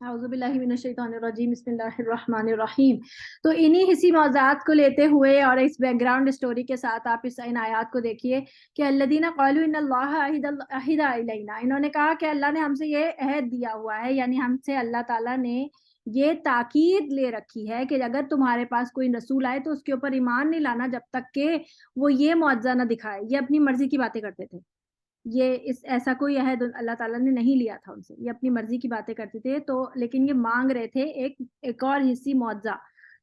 اعوذ باللہ من الشیطان الرجیم، بسم اللہ الرحمن الرحیم۔ تو انہی حسی موضوعات کو لیتے ہوئے اور اس بیک گراؤنڈ اسٹوری کے ساتھ آپ ان آیات کو دیکھیے کہ الذین قالوا ان اللہ عہد الینا، انہوں نے کہا کہ اللہ نے ہم سے یہ عہد دیا ہوا ہے، یعنی ہم سے اللہ تعالیٰ نے یہ تاکید لے رکھی ہے کہ اگر تمہارے پاس کوئی رسول آئے تو اس کے اوپر ایمان نہیں لانا جب تک کہ وہ یہ معجزہ نہ دکھائے۔ یہ اپنی مرضی کی باتیں کرتے تھے، یہ ایسا کوئی عہد اللہ تعالیٰ نے نہیں لیا تھا ان سے، یہ اپنی مرضی کی باتیں کرتے تھے، تو لیکن یہ مانگ رہے تھے ایک اور حصی معجزہ۔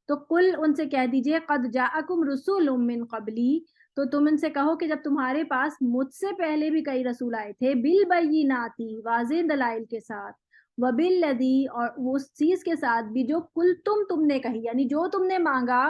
تو قل، ان سے کہہ دیجئے، قد جاءکم رسول من قبلی، تو تم ان سے کہو کہ جب تمہارے پاس مجھ سے پہلے بھی کئی رسول آئے تھے، بالبینات، واضح دلائل کے ساتھ، وبالذی، اور اس چیز کے ساتھ بھی جو تم نے کہی، یعنی جو تم نے مانگا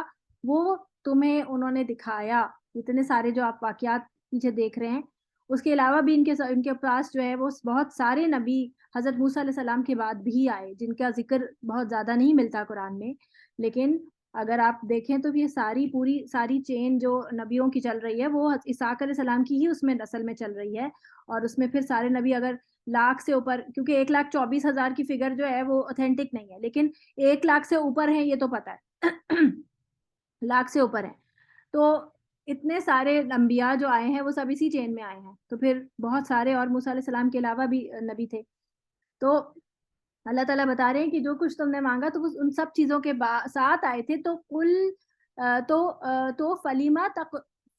وہ تمہیں انہوں نے دکھایا۔ اتنے سارے جو آپ واقعات پیچھے دیکھ رہے ہیں، اس کے علاوہ بھی ان کے پاس جو ہے وہ بہت سارے نبی حضرت موسیٰ علیہ السلام کے بعد بھی آئے، جن کا ذکر بہت زیادہ نہیں ملتا قرآن میں، لیکن اگر آپ دیکھیں تو یہ پوری ساری چین جو نبیوں کی چل رہی ہے وہ اسحاق علیہ السلام کی ہی اس میں نسل میں چل رہی ہے، اور اس میں پھر سارے نبی اگر لاکھ سے اوپر، کیونکہ 1,24,000 کی فگر جو ہے وہ اوتھینٹک نہیں ہے، لیکن 1,00,000 سے اوپر ہیں یہ تو پتہ ہے لاکھ سے اوپر ہیں، تو اتنے سارے انبیاء جو آئے ہیں وہ سب اسی چین میں آئے ہیں، تو پھر بہت سارے اور موسیٰ علیہ السلام کے علاوہ بھی نبی تھے۔ تو اللہ تعالیٰ بتا رہے ہیں کہ جو کچھ تم نے مانگا تو ان سب چیزوں کے ساتھ آئے تھے، تو تو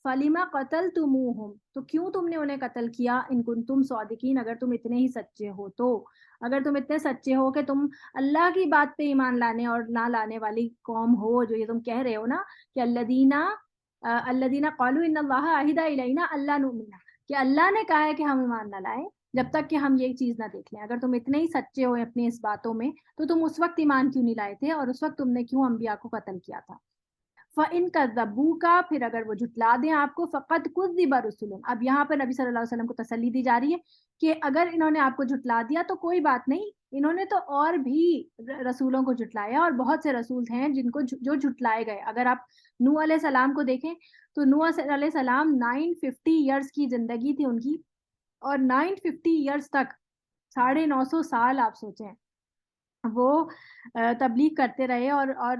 فلیما قتلتموہم، تو کیوں تم نے انہیں قتل کیا، ان کنتم صادقین، اگر تم اتنے ہی سچے ہو، تو اگر تم اتنے سچے ہو کہ تم اللہ کی بات پہ ایمان لانے اور نہ لانے والی قوم ہو، جو یہ تم کہہ رہے ہو نا کہ الذین قالوا ان اللہ عہد الینا الا نؤمن، کہ اللہ نے کہا ہے کہ ہم ایمان نہ لائیں جب تک کہ ہم یہ چیز نہ دیکھ لیں۔ اگر تم اتنے ہی سچے ہو اپنی اس باتوں میں تو تم اس وقت ایمان کیوں نہیں لائے تھے، اور اس وقت تم نے کیوں انبیاء کو قتل کیا تھا؟ فَإِن كَذَّبُوكَ، پھر اگر وہ جھٹلا دیں آپ کو، فَقَدْ كُذِّبَ رُسُلٌ، اب یہاں پر نبی صلی اللہ علیہ وسلم کو تسلی دی جا رہی ہے کہ اگر انہوں نے آپ کو جھٹلا دیا تو کوئی بات نہیں، انہوں نے تو اور بھی رسولوں کو جھٹلایا، اور بہت سے رسول ہیں جن کو جو جھٹلائے گئے۔ اگر آپ نوح علیہ السلام کو دیکھیں تو نوح علیہ السلام 950 ایئرس کی زندگی تھی ان کی، اور 950 ایئرس تک، 950 سال آپ سوچیں وہ تبلیغ کرتے رہے، اور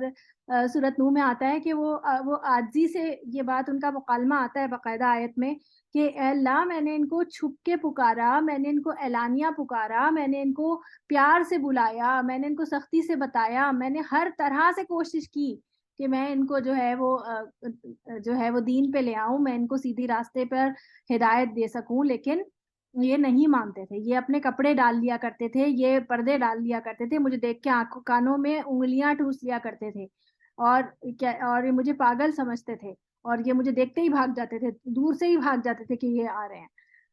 سورۃ نوح میں آتا ہے کہ وہ عاجزی سے، یہ بات ان کا مکالمہ آتا ہے باقاعدہ آیت میں کہ اے اللہ، میں نے ان کو چھپ کے پکارا، میں نے ان کو اعلانیہ پکارا، میں نے ان کو پیار سے بلایا، میں نے ان کو سختی سے بتایا، میں نے ہر طرح سے کوشش کی کہ میں ان کو جو ہے وہ دین پہ لے آؤں، میں ان کو سیدھی راستے پر ہدایت دے سکوں، لیکن یہ نہیں مانتے تھے، یہ اپنے کپڑے ڈال لیا کرتے تھے، یہ پردے ڈال لیا کرتے تھے، مجھے دیکھ کے آنکھوں کانوں میں انگلیاں ٹھوس لیا کرتے تھے، اور یہ مجھے پاگل سمجھتے تھے، اور یہ مجھے دیکھتے ہی بھاگ جاتے تھے، دور سے ہی بھاگ جاتے تھے کہ یہ آ رہے ہیں۔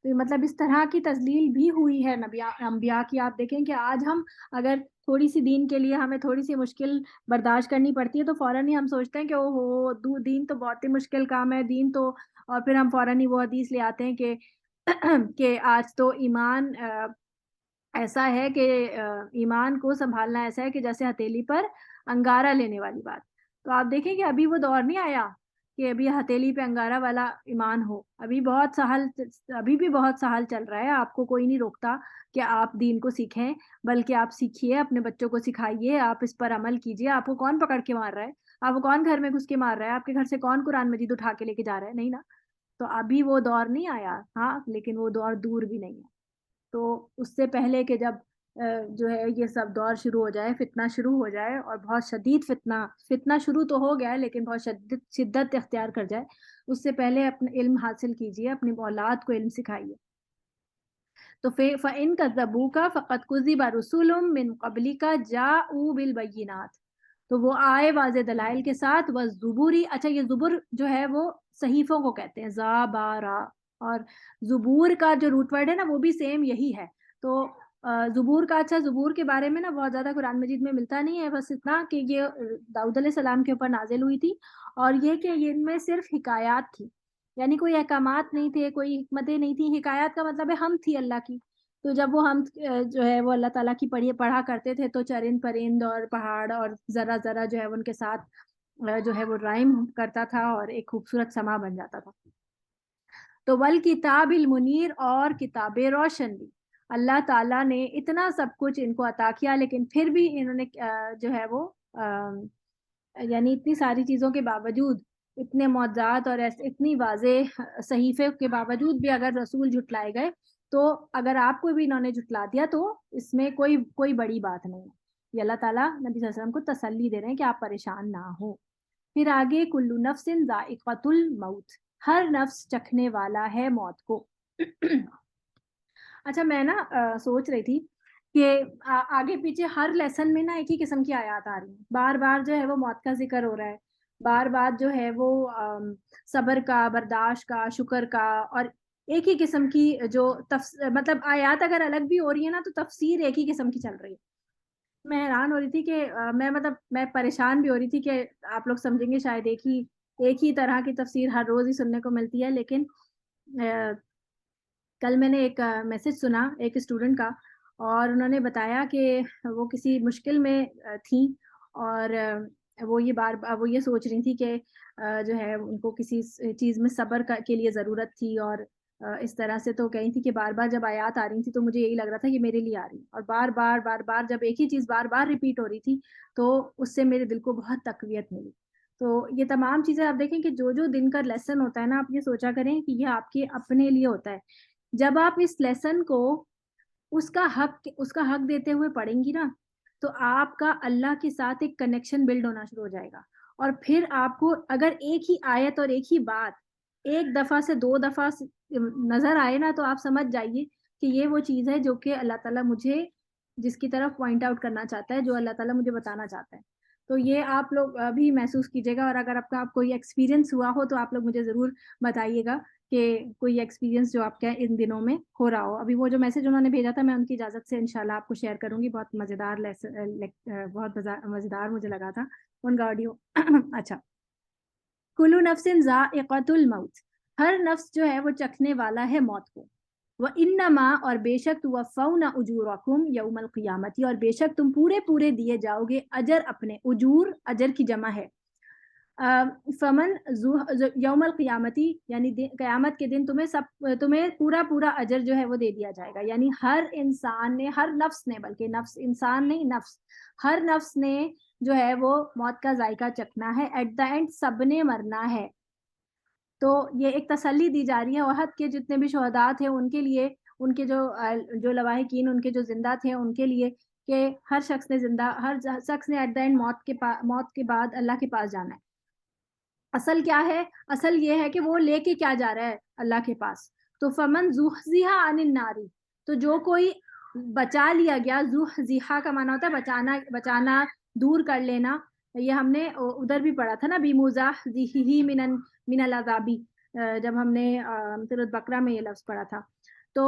تو مطلب اس طرح کی تذلیل بھی ہوئی ہے انبیاء کی۔ آپ دیکھیں کہ آج ہم اگر تھوڑی سی دین کے لیے ہمیں تھوڑی سی مشکل برداشت کرنی پڑتی ہے تو فوراً ہی ہم سوچتے ہیں کہ دین تو بہت ہی مشکل کام ہے، دین تو، اور پھر ہم فوراً ہی وہ حدیث لے آتے ہیں کہ آج تو ایمان ایسا ہے کہ ایمان کو سنبھالنا ایسا ہے کہ جیسے ہتھیلی پر انگارہ لینے والی بات۔ تو آپ دیکھیں کہ ابھی وہ دور نہیں آیا کہ ابھی ہتھیلی پہ انگارہ والا ایمان ہو، ابھی بھی بہت سہل چل رہا ہے، آپ کو کوئی نہیں روکتا کہ آپ دین کو سیکھیں، بلکہ آپ سیکھیے، اپنے بچوں کو سکھائیے، آپ اس پر عمل کیجیے۔ آپ کو کون پکڑ کے مار رہا ہے؟ آپ کو کون گھر میں گھس کے مار رہا ہے؟ آپ کے گھر سے کون قرآن مجید اٹھا کے لے کے جا رہا ہے؟ نہیں نا۔ تو ابھی وہ دور نہیں آیا، ہاں، لیکن وہ دور دور بھی نہیں ہے۔ تو اس سے پہلے کہ جب جو ہے یہ سب دور شروع ہو جائے، فتنہ شروع ہو جائے، اور بہت شدید فتنہ شروع تو ہو گیا ہے لیکن بہت شدت اختیار کر جائے، اس سے پہلے اپنا علم حاصل کیجئے، اپنی اولاد کو علم سکھائیے۔ تو فَإِن كَذَّبُوكَ فَقَدْ كُذِّبَ رُسُلٌ مِّن قَبْلِكَ جَاءُوا بِالْبَيِّنَاتِ، تو وہ آئے واضح دلائل کے ساتھ، وَالزُّبُرِ، اچھا یہ زبر جو ہے وہ صحیفوں کو کہتے ہیں، زابارا، اور زبور کا جو روٹ ورڈ ہے نا وہ بھی سیم یہی ہے۔ تو زبور کا، اچھا زبور کے بارے میں نا بہت زیادہ قرآن مجید میں ملتا نہیں ہے، بس اتنا کہ یہ داؤد علیہ السلام کے اوپر نازل ہوئی تھی، اور یہ کہ ان میں صرف حکایات تھی، یعنی کوئی احکامات نہیں تھے، کوئی حکمتیں نہیں تھیں۔ حکایات کا مطلب ہے ہم تھی اللہ کی، تو جب وہ ہم جو ہے وہ اللہ تعالیٰ کی پڑھا کرتے تھے تو چرند پرند اور پہاڑ اور ذرا ذرا جو ہے ان کے ساتھ جو ہے وہ رائم کرتا تھا، اور ایک خوبصورت سما بن جاتا تھا۔ تو والکتاب المنیر، اور کتاب روشن بھی، اللہ تعالیٰ نے اتنا سب کچھ ان کو عطا کیا، لیکن پھر بھی انہوں نے جو ہے وہ یعنی اتنی ساری چیزوں کے باوجود، اتنے معجزات اور اتنی واضح صحیفے کے باوجود بھی اگر رسول جھٹلائے گئے، تو اگر آپ کو بھی انہوں نے جھٹلا دیا تو اس میں کوئی بڑی بات نہیں ہے۔ یہ اللہ تعالیٰ نبی صلی اللہ علیہ وسلم کو تسلی دے رہے ہیں کہ آپ پریشان نہ ہو۔ پھر آگے کلو نفس ذائقۃ الموت، ہر نفس چکھنے والا ہے موت کو۔ اچھا میں نا سوچ رہی تھی کہ آگے پیچھے ہر لیسن میں نا ایک ہی قسم کی آیات آ رہی ہیں، بار بار جو ہے وہ موت کا ذکر ہو رہا ہے، بار بار جو ہے وہ صبر کا، برداشت کا، شکر کا، اور ایک ہی قسم کی جو مطلب آیات اگر الگ بھی ہو رہی ہے نا تو تفسیر ایک ہی قسم کی چل رہی ہے۔ میں حیران ہو رہی تھی کہ میں پریشان بھی ہو رہی تھی کہ آپ لوگ سمجھیں گے شاید ایک ہی طرح کی تفسیر ہر روز ہی سننے کو ملتی ہے، لیکن کل میں نے ایک میسج سنا ایک اسٹوڈنٹ کا، اور انہوں نے بتایا کہ وہ کسی مشکل میں تھیں، اور وہ یہ سوچ رہی تھی کہ جو ہے ان کو کسی چیز میں صبر کے لیے ضرورت تھی، اور اس طرح سے تو کہی تھی کہ بار بار جب آیات آ رہی تھی تو مجھے یہی لگ رہا تھا کہ میرے لیے آ رہی، اور بار بار جب ایک ہی چیز بار بار ریپیٹ ہو رہی تھی تو اس سے میرے دل کو بہت تقویت ملی۔ تو یہ تمام چیزیں آپ دیکھیں کہ جو دن کا لیسن ہوتا ہے نا، آپ یہ سوچا کریں کہ یہ آپ کے اپنے لیے ہوتا ہے۔ جب آپ اس لیسن کو اس کا حق دیتے ہوئے پڑھیں گی نا، تو آپ کا اللہ کے ساتھ ایک کنیکشن بلڈ ہونا شروع ہو جائے گا، اور پھر آپ کو اگر ایک ہی آیت اور ایک ہی بات ایک دفعہ سے 2 دفعہ نظر آئے نا، تو آپ سمجھ جائیے کہ یہ وہ چیز ہے جو کہ اللہ تعالیٰ مجھے جس کی طرف پوائنٹ آؤٹ کرنا چاہتا ہے، جو اللہ تعالیٰ مجھے بتانا چاہتا ہے۔ تو یہ آپ لوگ بھی محسوس کیجیے گا، اور اگر آپ کا کوئی ایکسپیرینس ہوا ہو تو آپ لوگ مجھے ضرور بتائیے گا کہ کوئی ایکسپیرینس جو آپ کا ان دنوں میں ہو رہا ہو۔ ابھی وہ جو میسج انہوں نے بھیجا تھا، میں ان کی اجازت سے انشاءاللہ آپ کو شیئر کروں گی، بہت مزیدار مجھے لگا تھا ان کا آڈیو۔ اچھا، کلو نفس ذائقۃ الموت، ہر نفس جو ہے وہ چکھنے والا ہے موت کو۔ وَإِنَّمَا، اور بے شک توفون اجورکم یوم القیامت، اور بے شک تم پورے دیے جاؤ گے اجر اپنے، اجور اجر کی جمع ہے۔ فمن یوم القیامتی، یعنی قیامت کے دن تمہیں پورا اجر جو ہے وہ دے دیا جائے گا، یعنی ہر انسان نے، ہر نفس نے، بلکہ نفس انسان نہیں، نفس، ہر نفس نے جو ہے وہ موت کا ذائقہ چکھنا ہے، ایٹ دا اینڈ سب نے مرنا ہے۔ تو یہ ایک تسلی دی جا رہی ہے احد کے جتنے بھی شہداء تھے ان کے لیے، ان کے جو لواحقین، ان کے جو زندہ تھے ان کے لیے، کہ ہر شخص نے ایٹ دا اینڈ موت کے بعد اللہ کے پاس جانا ہے۔ اصل کیا ہے؟ اصل یہ ہے کہ وہ لے کے کیا جا رہا ہے اللہ کے پاس۔ تو فمن زحزح عن النار، تو جو کوئی بچا لیا گیا، زحزح کا معنی ہوتا ہے بچانا، دور کر لینا۔ یہ ہم نے ادھر بھی پڑھا تھا نا، بمزحزحہ من العذابی، جب ہم نے سورۃ بقرہ میں یہ لفظ پڑھا تھا۔ تو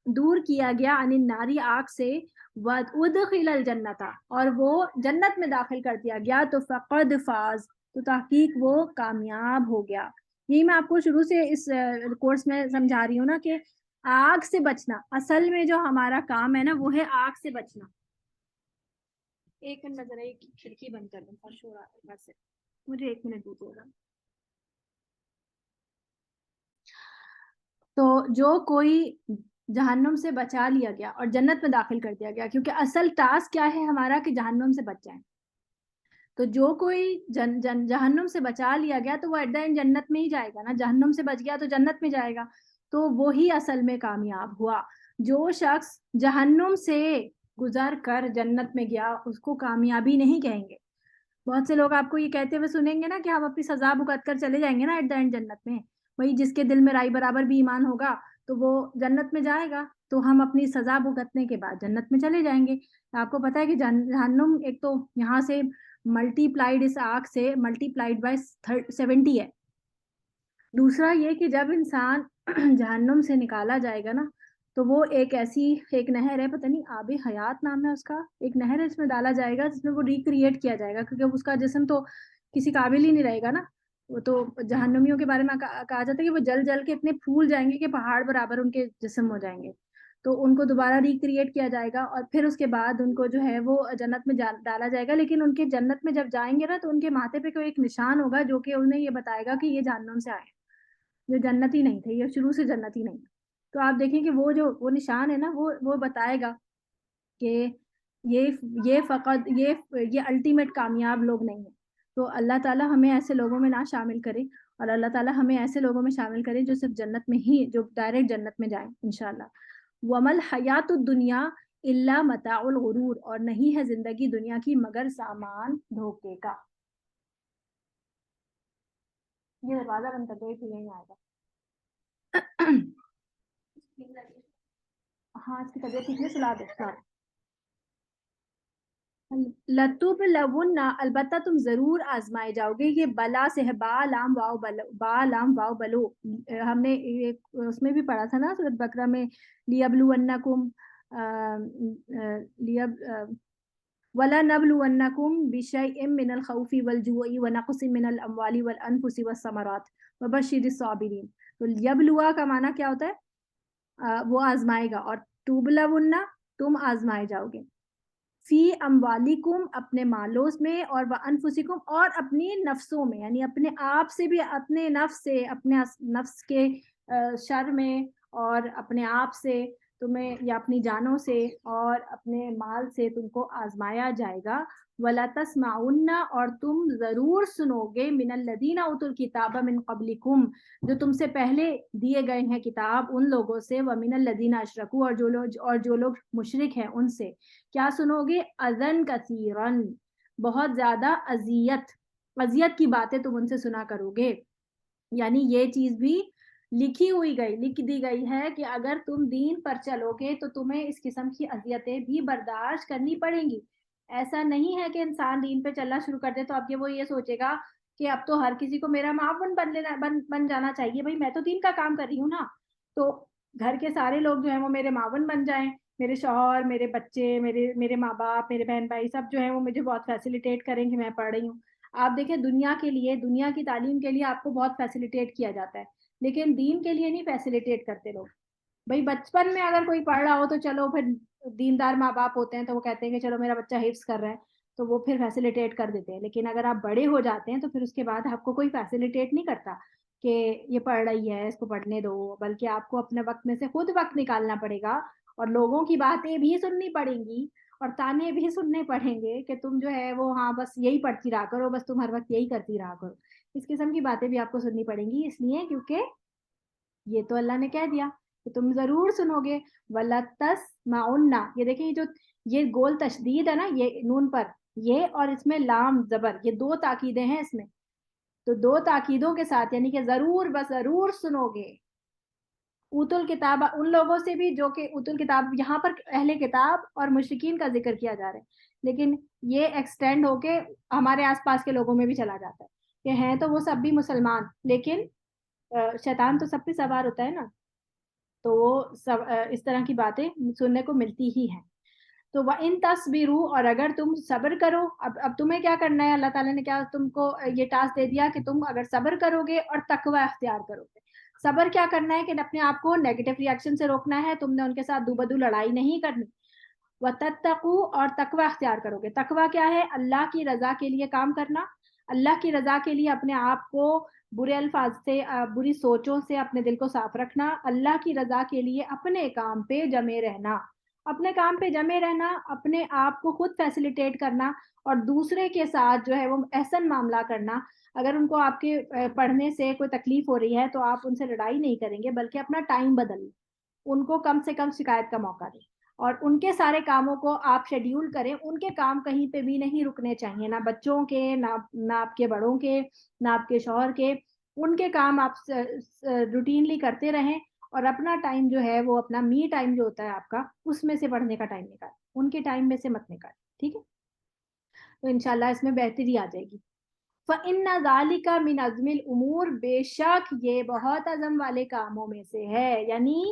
دور کیا گیا عن النار، آگ سے، وادخل الجنت، اور وہ جنت میں داخل کر دیا گیا، تو فقد فاز، تو تحقیق وہ کامیاب ہو گیا۔ یہی میں آپ کو شروع سے اس کورس میں سمجھا رہی ہوں نا کہ آگ سے بچنا، اصل میں جو ہمارا کام ہے نا وہ ہے آگ سے بچنا۔ ایک منٹ ذرا ایک کھڑکی بند کر دوں، بہت شور آ رہا ہے گھر سے، مجھے 1 منٹ دیجیے گا۔ تو جو کوئی جہنم سے بچا لیا گیا اور جنت میں داخل کر دیا گیا، کیونکہ اصل ٹاسک کیا ہے ہمارا کہ جہنم سے بچ جائیں، تو جو کوئی جہنم سے بچا لیا گیا تو وہ ایٹ دا اینڈ جنت میں ہی جائے گا نا، جہنم سے بچ گیا تو جنت میں جائے گا، تو وہی اصل میں کامیاب ہوا۔ جو شخص جہنم سے گزر کر جنت میں گیا اس کو کامیابی نہیں کہیں گے۔ بہت سے لوگ آپ کو یہ کہتے ہوئے سنیں گے نا کہ ہم اپنی سزا بھگت کر چلے جائیں گے نا ایٹ دا اینڈ جنت میں، وہی جس کے دل میں رائی برابر بھی ایمان ہوگا تو وہ جنت میں جائے گا، تو ہم اپنی سزا بھگتنے کے بعد جنت میں چلے جائیں گے۔ آپ کو پتا ہے کہ جہنم ایک تو یہاں سے ملٹی پلائڈ، اس آگ سے ملٹی پلائڈ بائی 70 ہے۔ دوسرا یہ کہ جب انسان جہنم سے نکالا جائے گا نا تو وہ ایک نہر ہے، پتہ نہیں آب حیات نام ہے اس کا، ایک نہر ہے، اس میں ڈالا جائے گا جس میں وہ ریکریٹ کیا جائے گا، کیونکہ اس کا جسم تو کسی قابل ہی نہیں رہے گا نا۔ وہ تو جہنمیوں کے بارے میں کہا جاتا ہے کہ وہ جل جل کے اتنے پھول جائیں گے کہ پہاڑ برابر ان کے جسم ہو جائیں گے، تو ان کو دوبارہ ریکریٹ کیا جائے گا، اور پھر اس کے بعد ان کو جو ہے وہ جنت میں ڈالا جائے گا۔ لیکن ان کے جنت میں جب جائیں گے نا تو ان کے ماتھے پہ کوئی ایک نشان ہوگا جو کہ انہیں یہ بتائے گا کہ یہ جہنم سے آئے، جو جنتی نہیں تھے، یہ شروع سے جنتی نہیں۔ تو آپ دیکھیں کہ وہ نشان ہے نا وہ بتائے گا کہ یہ فقط یہ الٹیمیٹ کامیاب لوگ نہیں ہیں. تو اللہ تعالیٰ ہمیں ایسے لوگوں میں نہ شامل کرے, اور اللہ تعالیٰ ہمیں ایسے لوگوں میں شامل کرے جو صرف جنت میں ہی, جو ڈائریکٹ جنت میں جائیں انشاءاللہ. وَمَا الْحَيَاةُ الدُّنْيَا إِلَّا مَتَاعُ الْغُرُورِ, اور نہیں ہے زندگی دنیا کی مگر سامان دھوکے کا. یہ دروازہ بند کر دو, یہ نہیں آئے گا. ہاں اس کی طبیعت ٹھیک نہیں, سلا دو. لَتُبْلَوُنَّ, البتہ تم ضرور آزمائے جاؤ گے. یہ بلا سے ہے, با لام واو بلو. ہم نے اس میں بھی پڑھا تھا نا سورۃ بقرہ میں, لِيَبْلُوَنَّكُمْ وَلَنَبْلُوَنَّكُمْ بِشَيْءٍ مِّنَ الْخَوْفِ وَالْجُوعِ وَنَقْصٍ مِّنَ الْأَمْوَالِ وَالْأَنفُسِ وَالثَّمَرَاتِ وَبَشِّرِ الصَّابِرِينَ. تو یبلوا کا معنی کیا ہوتا ہے؟ وہ آزمائے گا, اور تُبْلَوُنَّ تم آزمائے جاؤ گے. فی اموالکم, اپنے مالوں میں, اور وانفسکم, اور اپنی نفسوں میں, یعنی اپنے آپ سے بھی, اپنے نفس سے, اپنے نفس کے شر میں, اور اپنے آپ سے تمہیں, یا اپنی جانوں سے اور اپنے مال سے تم کو آزمایا جائے گا. وَلَا تَسْمَعُنَّ, اور تم ضرور سنو گے, مِنَ الَّذِينَ أُوتُوا الْكِتَابَ مِنْ قَبْلِكُمْ, جو تم سے پہلے دیے گئے ہیں کتاب, ان لوگوں سے, وَمِنَ الَّذِينَ أَشْرَكُوا, اور جو لوگ مشرک ہیں ان سے. کیا سنو گے؟ اذن کثیرن, بہت زیادہ اذیت کی باتیں تم ان سے سنا کرو گے. یعنی یہ چیز بھی لکھ دی گئی ہے کہ اگر تم دین پر چلو گے تو تمہیں اس قسم کی اذیتیں بھی برداشت کرنی پڑیں گی. ایسا نہیں ہے کہ انسان دین پہ چلنا شروع کر دے تو اب وہ یہ سوچے گا کہ اب تو ہر کسی کو میرا معاون بن جانا چاہیے. بھائی میں تو دین کا کام کر رہی ہوں نا, تو گھر کے سارے لوگ جو ہیں وہ میرے معاون بن جائیں, میرے شوہر, میرے بچے, میرے ماں باپ, میرے بہن بھائی, سب جو ہیں وہ مجھے بہت فیسیلیٹیٹ کریں کہ میں پڑھ رہی ہوں. آپ دیکھیں دنیا کے لیے, دنیا کی تعلیم کے لیے آپ کو بہت فیسیلیٹیٹ کیا جاتا ہے, لیکن دین کے لیے نہیں فیسیلیٹیٹ کرتے لوگ. بھائی بچپن میں اگر کوئی پڑھ رہا ہو تو چلو, پھر دیندار ماں باپ ہوتے ہیں تو وہ کہتے ہیں کہ چلو میرا بچہ حفظ کر رہا ہے, تو وہ پھر فیسیلیٹیٹ کر دیتے ہیں. لیکن اگر آپ بڑے ہو جاتے ہیں تو پھر اس کے بعد آپ کو کوئی فیسیلیٹیٹ نہیں کرتا کہ یہ پڑھ رہی ہے اس کو پڑھنے دو, بلکہ آپ کو اپنے وقت میں سے خود وقت نکالنا پڑے گا, اور لوگوں کی باتیں بھی سننی پڑیں گی, اور تانے بھی سننے پڑیں گے کہ تم جو ہے وہ, ہاں بس یہی پڑھتی رہا کرو, بس تم ہر وقت یہی کرتی رہا کرو. اس قسم کی باتیں بھی آپ کو سننی پڑیں گی, اس لیے کیونکہ یہ تو اللہ نے کہہ دیا کہ تم ضرور سنو گے. وَلَتَسْمَعُنَّ, یہ دیکھیں یہ گول تشدید ہے نا, یہ نون پر, یہ اور اس میں لام زبر, یہ دو تاکیدیں ہیں اس میں. تو دو تاکیدوں کے ساتھ, یعنی کہ ضرور بضرور سنو گے. اوت الکتاب, ان لوگوں سے بھی جو کہ اوت الکتاب, یہاں پر اہل کتاب اور مشرکین کا ذکر کیا جا رہا ہے, لیکن یہ ایکسٹینڈ ہو کے ہمارے آس پاس کے لوگوں میں بھی چلا جاتا ہے کہ ہیں تو وہ سب بھی مسلمان, لیکن شیطان تو سب پہ سوار ہوتا ہے نا, تو وہ اس طرح کی باتیں سننے کو ملتی ہی ہیں. تو وَإِن تَصْبِرُوا, اور اگر تم صبر کرو, اب تمہیں کیا کرنا ہے, اللہ تعالیٰ نے کیا تم کو یہ ٹاسک دے دیا کہ تم اگر صبر کرو گے اور تقوی اختیار کرو گے. صبر کیا کرنا ہے کہ اپنے آپ کو نیگیٹو ریاکشن سے روکنا ہے, تم نے ان کے ساتھ دو بدو لڑائی نہیں کرنی. وَتَتَّقُوا, اور تقوی اختیار کرو گے. تقوی کیا ہے؟ اللہ کی رضا کے لیے کام کرنا, اللہ کی رضا کے لیے اپنے آپ کو برے الفاظ سے, بری سوچوں سے اپنے دل کو صاف رکھنا, اللہ کی رضا کے لیے اپنے کام پہ جمے رہنا, اپنے کام پہ جمے رہنا, اپنے آپ کو خود فیسیلیٹیٹ کرنا, اور دوسرے کے ساتھ جو ہے وہ احسن معاملہ کرنا. اگر ان کو آپ کے پڑھنے سے کوئی تکلیف ہو رہی ہے تو آپ ان سے لڑائی نہیں کریں گے, بلکہ اپنا ٹائم بدل لیں, ان کو کم سے کم شکایت کا موقع دیں, اور ان کے سارے کاموں کو آپ شیڈیول کریں. ان کے کام کہیں پہ بھی نہیں رکنے چاہیے, نہ بچوں کے, نہ آپ کے بڑوں کے, نہ آپ کے شوہر کے. ان کے کام آپ روٹینلی کرتے رہیں, اور اپنا ٹائم جو ہے وہ اپنا می ٹائم جو ہوتا ہے آپ کا, اس میں سے پڑھنے کا ٹائم نکالیں, ان کے ٹائم میں سے مت نکالیں. ٹھیک ہے, تو انشاءاللہ اس میں بہتری آ جائے گی. فَإِنَّ ذَلِكَ مِنْ عَزْمِ الْأُمُورِ, بے شک یہ بہت عزم والے کاموں میں سے ہے. یعنی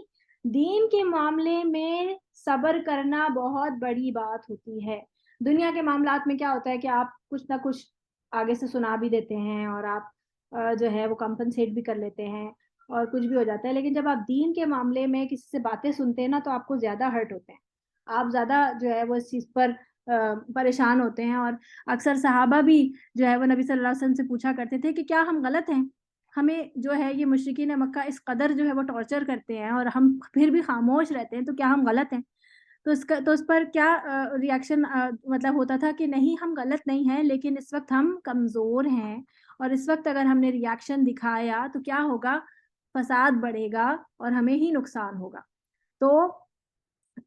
دین کے معاملے میں صبر کرنا بہت بڑی بات ہوتی ہے. دنیا کے معاملات میں کیا ہوتا ہے کہ آپ کچھ نہ کچھ آگے سے سنا بھی دیتے ہیں, اور آپ جو ہے وہ کمپنسیٹ بھی کر لیتے ہیں, اور کچھ بھی ہو جاتا ہے. لیکن جب آپ دین کے معاملے میں کسی سے باتیں سنتے ہیں نا, تو آپ کو زیادہ ہرٹ ہوتے ہیں, آپ زیادہ جو ہے وہ اس چیز پر پریشان ہوتے ہیں. اور اکثر صحابہ بھی جو ہے وہ نبی صلی اللہ علیہ وسلم سے پوچھا کرتے تھے کہ کیا ہم غلط ہیں, ہمیں جو ہے یہ مشرکین مکہ اس قدر جو ہے وہ ٹارچر کرتے ہیں اور ہم پھر بھی خاموش رہتے ہیں، تو کیا ہم غلط ہیں؟ تو اس پر کیا ریئیکشن مطلب ہوتا تھا کہ نہیں ہم غلط نہیں ہیں، لیکن اس وقت ہم کمزور ہیں، اور اس وقت اگر ہم نے ریئیکشن دکھایا تو کیا ہوگا؟ فساد بڑھے گا اور ہمیں ہی نقصان ہوگا۔ تو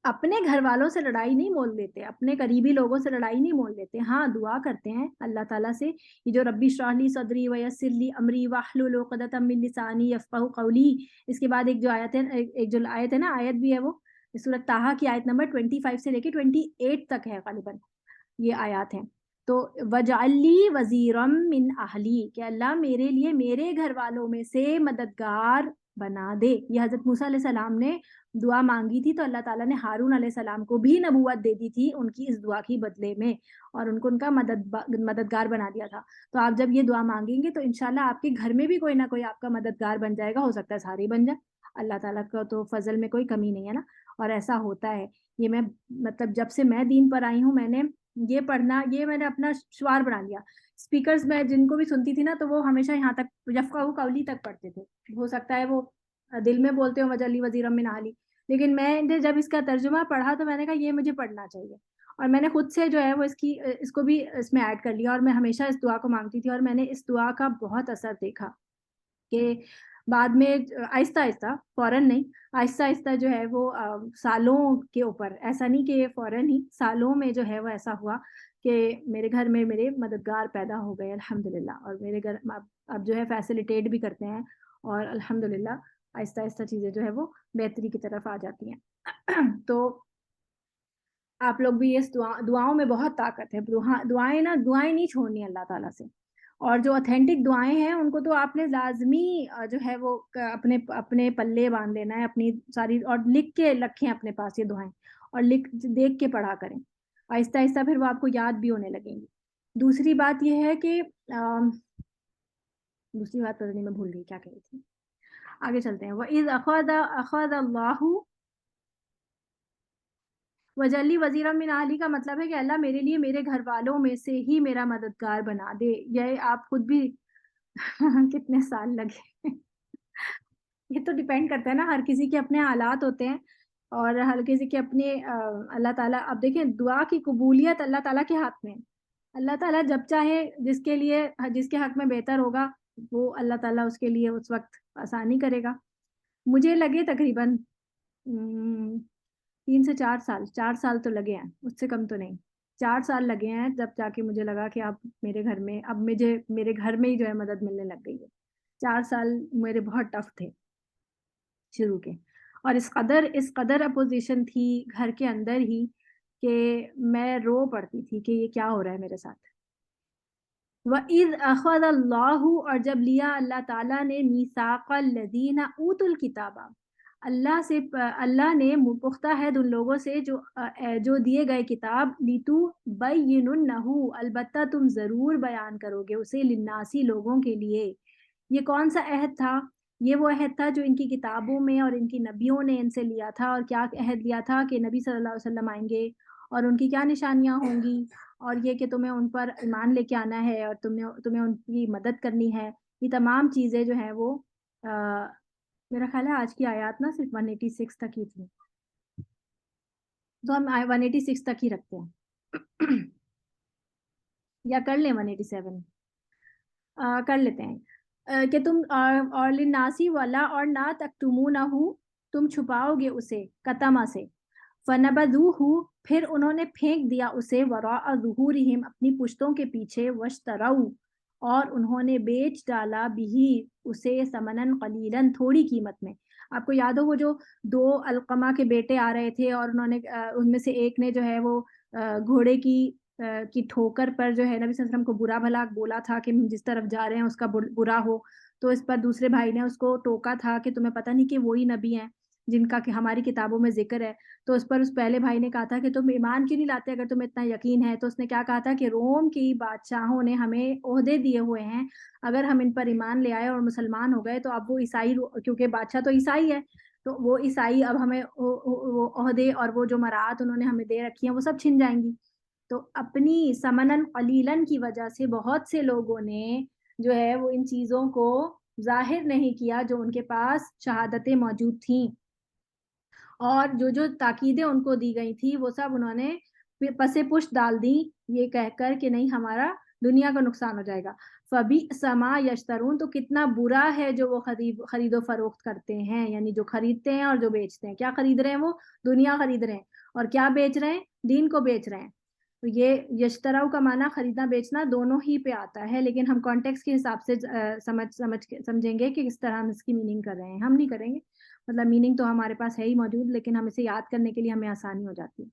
اپنے گھر والوں سے لڑائی نہیں مول لیتے، اپنے قریبی لوگوں سے لڑائی نہیں مول لیتے، ہاں دعا کرتے ہیں اللہ تعالیٰ سے، یہ جو ربی اشرح لی صدری ویسر لی امری واحلل عقدۃ من لسانی یفقہوا قولی، اس کے بعد ایک جو آیت ہے، ایک جو آیت ہے نا، آیت بھی ہے وہ سورۃ طٰہٰ کی آیت نمبر 25 سے لے کے 28 تک ہے غالباً یہ آیات ہیں۔ تو وَاجْعَل لِّی وَزِيرًا مِّنْ أَهْلِي، کہ اللہ میرے لیے میرے گھر والوں میں سے مددگار بنا دے۔ یہ حضرت موسیٰ علیہ السلام نے دعا مانگی تھی، تو اللہ تعالیٰ نے ہارون علیہ السلام کو بھی نبوت دے دی تھی ان کی اس دعا کی بدلے میں، اور ان کو ان کا مددگار بنا دیا تھا۔ تو آپ جب یہ دعا مانگیں گے تو انشاءاللہ آپ کے گھر میں بھی کوئی نہ کوئی آپ کا مددگار بن جائے گا، ہو سکتا ہے سارے ہی بن جائیں، اللہ تعالیٰ کا تو فضل میں کوئی کمی نہیں ہے نا، اور ایسا ہوتا ہے۔ یہ میں مطلب جب سے میں دین پر آئی ہوں، میں نے یہ پڑھنا، یہ میں نے اپنا شعار بنا لیا۔ اسپیکرز میں جن کو بھی سنتی تھی نا، تو وہ ہمیشہ یہاں تک یفقہوا قولی تک پڑھتے تھے، ہو سکتا ہے وہ دل میں بولتے ہوں وَاجْعَل لِّی وَزِيرًا مِّنْ أَهْلِي، لیکن میں نے جب اس کا ترجمہ پڑھا تو میں نے کہا یہ مجھے پڑھنا چاہیے، اور میں نے خود سے جو ہے وہ اس کو بھی اس میں ایڈ کر لیا، اور میں ہمیشہ اس دعا کو مانگتی تھی، اور میں نے اس دعا کا بہت اثر دیکھا کہ بعد میں آہستہ آہستہ، فوراً نہیں، آہستہ آہستہ جو ہے وہ سالوں کے اوپر، ایسا نہیں کہ فوراً ہی، سالوں میں جو ہے وہ ایسا ہوا کہ میرے گھر میں میرے مددگار پیدا ہو گئے الحمدللہ، اور میرے گھر اب جو ہے فیسیلیٹیٹ بھی کرتے ہیں، اور الحمدللہ آہستہ آہستہ چیزیں جو ہے وہ بہتری کی طرف آ جاتی ہیں۔ تو آپ لوگ بھی اس دعاؤں میں بہت طاقت ہے، دعائیں نہیں چھوڑنی اللہ تعالیٰ سے، اور جو اتھینٹک دعائیں ہیں ان کو تو آپ نے لازمی جو ہے وہ اپنے پلے باندھ لینا ہے، اپنی ساری، اور لکھ کے رکھیں اپنے پاس یہ دعائیں، اور دیکھ کے پڑھا کریں، آہستہ آہستہ پھر وہ آپ کو یاد بھی ہونے لگیں گی۔ دوسری بات یہ ہے کہ دوسری بات پتہ نہیں میں بھول گئی کیا کہہ رہی تھی، آگے چلتے ہیں۔ وَإِذْ أَخَذَ اللَّهُ وَاجْعَل لِّی وَزِيرًا مِّنْ أَهْلِي کا مطلب ہے کہ اللہ میرے لیے میرے گھر والوں میں سے ہی میرا مددگار بنا دے۔ یہ آپ خود بھی کتنے سال لگے، یہ تو ڈیپینڈ کرتا ہے نا، ہر کسی کے اپنے حالات ہوتے ہیں، اور ہر کسی کے اپنے اللہ تعالیٰ، اب دیکھیں دعا کی قبولیت اللہ تعالیٰ کے ہاتھ میں ہے، اللہ تعالیٰ جب چاہے جس کے حق میں بہتر ہوگا وہ اللہ تعالیٰ اس کے لیے اس وقت آسانی کرے گا۔ مجھے لگے تقریباً 3 سے 4 سال تو لگے ہیں، اس سے کم تو نہیں، 4 سال لگے ہیں جب جا کے مجھے لگا کہ اب میرے گھر میں، اب مجھے میرے گھر میں ہی جو ہے مدد ملنے لگ گئی ہے۔ 4 سال میرے بہت ٹف تھے شروع کے، اور اس قدر اپوزیشن تھی گھر کے اندر ہی کہ میں رو پڑتی تھی کہ یہ کیا ہو رہا ہے میرے ساتھ۔ وَإِذْ أَخَذَ اللَّهُ، اور جب لیا اللہ تعالیٰ نے، مِيثَاقَ الَّذِينَ أُوتُوا الْكِتَابَ، اللہ نے پختہ عہد ان لوگوں سے جو دیے گئے کتاب، لِتُبَيِّنُنَّهُ، البتہ تم ضرور بیان کرو گے اسے، للناسی لوگوں کے لیے۔ یہ کون سا عہد تھا؟ یہ وہ عہد تھا جو ان کی کتابوں میں اور ان کی نبیوں نے ان سے لیا تھا، اور کیا عہد لیا تھا کہ نبی صلی اللہ علیہ وسلم آئیں گے اور ان کی کیا نشانیاں ہوں گی، اور یہ کہ تمہیں ان پر ایمان لے کے آنا ہے، اور تمہیں ان کی مدد کرنی ہے۔ یہ تمام چیزیں جو ہیں وہ میرا خیال ہے آج کی آیات نا صرف 186 تک ہی تھی، تو ہم 186 تک ہی رکھتے ہیں، یا کر لیں 187 کر لیتے ہیں، کہ تم اور للناسی والا، اور نہ تکتمونہ، تم چھپاؤ گے اسے، کتما سے، فنبذوہ، پھر انہوں نے پھینک دیا اسے، وراء ظہورہم، اپنی پشتوں کے پیچھے، واشتروا، اور انہوں نے بیچ ڈالا بھی اسے، ثمناً قلیلاً، تھوڑی قیمت میں۔ آپ کو یاد ہو وہ جو 2 علقمہ کے بیٹے آ رہے تھے، اور انہوں نے ان میں سے ایک نے جو ہے وہ گھوڑے کی ٹھوکر پر جو ہے نبی صلی اللہ علیہ وسلم کو برا بھلا بولا تھا کہ جس طرف جا رہے ہیں اس کا برا ہو، تو اس پر دوسرے بھائی نے اس کو ٹوکا تھا کہ تمہیں پتہ نہیں کہ وہی نبی ہیں جن کا کہ ہماری کتابوں میں ذکر ہے۔ تو اس پر اس پہلے بھائی نے کہا تھا کہ تم ایمان کیوں نہیں لاتے اگر تمہیں اتنا یقین ہے؟ تو اس نے کیا کہا تھا کہ روم کی بادشاہوں نے ہمیں عہدے دیے ہوئے ہیں، اگر ہم ان پر ایمان لے آئے اور مسلمان ہو گئے تو اب وہ عیسائی، کیونکہ بادشاہ تو عیسائی ہے، تو وہ عیسائی اب ہمیں وہ عہدے اور وہ جو مراد انہوں نے ہمیں دے رکھی ہیں وہ سب چھن جائیں گی۔ تو اپنی ثمناً قلیلاً کی وجہ سے بہت سے لوگوں نے جو ہے وہ ان چیزوں کو ظاہر نہیں کیا جو ان کے پاس شہادتیں موجود تھیں، اور جو تاکیدیں ان کو دی گئی تھی وہ سب انہوں نے پس پشت ڈال دی، یہ کہہ کر کہ نہیں ہمارا دنیا کا نقصان ہو جائے گا. فَبِئْسَ مَا یشترون، تو کتنا برا ہے جو وہ خرید و فروخت کرتے ہیں، یعنی جو خریدتے ہیں اور جو بیچتے ہیں. کیا خرید رہے ہیں؟ وہ دنیا خرید رہے ہیں. اور کیا بیچ رہے ہیں؟ دین کو بیچ رہے ہیں. تو یہ یشتراؤ کا معنی خریدنا بیچنا دونوں ہی پہ آتا ہے، لیکن ہم کانٹیکس کے حساب سے سمجھیں گے کہ کس طرح ہم اس کی میننگ کر رہے ہیں. ہم نہیں کریں گے، مطلب میننگ تو ہمارے پاس ہے ہی موجود، لیکن ہم اسے یاد کرنے کے لیے ہمیں آسانی ہو جاتی ہے.